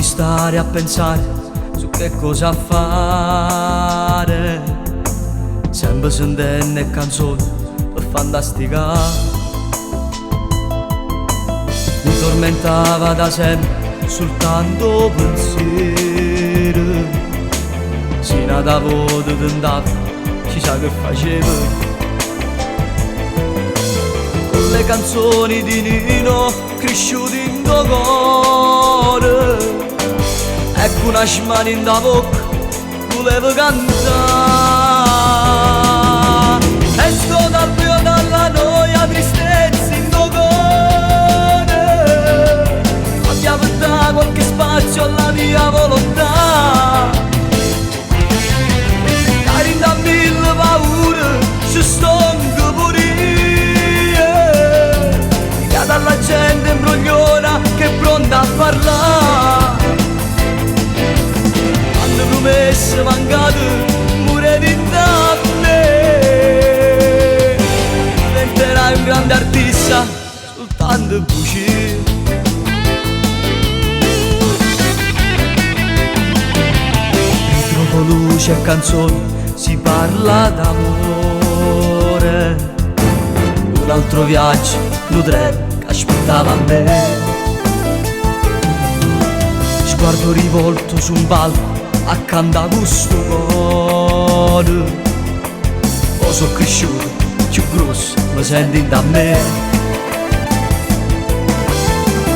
stare a pensare su che cosa fare, sempre sentendo canzoni per fantasticare. Mi tormentava da sempre soltanto pensiero, si nadavo te tentavo, chissà che facevo. Con le canzoni di Nino cresciuti in tuo cuore, ecco una smania in da bocca, volevo cantare. Esco dal buio, dalla noia, tristezza in tuo cuore, abbiamo dato qualche spazio alla mia volontà. Cari da mille paure, ci stonco pure io, che dalla gente imbrogliona che è pronta a parlare. Quante promesse mancate, pure di da me, diventerai un grande artista soltanto così. Trovo luce e canzoni, si parla d'amore, un altro viaggio, lo treno che aspettava a me. Sguardo rivolto su un palco accanto a questo cuore, o sono cresciuto più grosso, lo senti da me.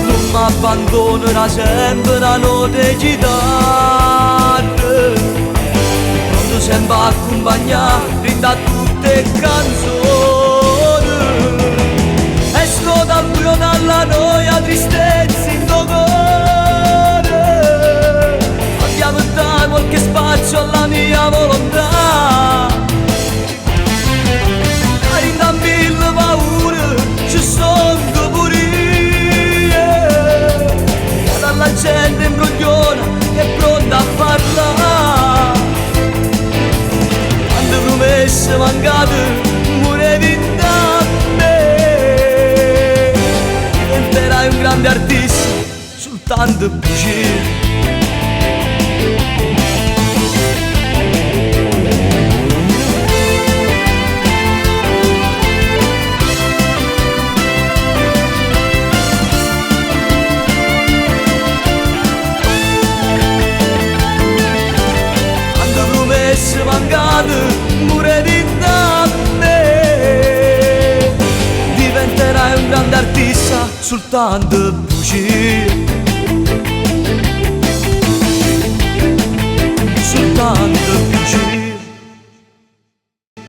Non mi abbandonerà sempre la notte chitarra, pronto sempre a accompagnare da tutte le canzoni. Esco dal buio, dalla noia, tristezza in tuo cuore, abbiamo dato qualche spazio alla mia volontà. Cari da mille paure, ci sono pure io, che dalla gente imbrogliona che è pronta a parlare. Quante promesse mancate, pure di da me, diventerai un grande artista soltanto così. Mancate, pure di da me, diventerai un grande artista soltanto così.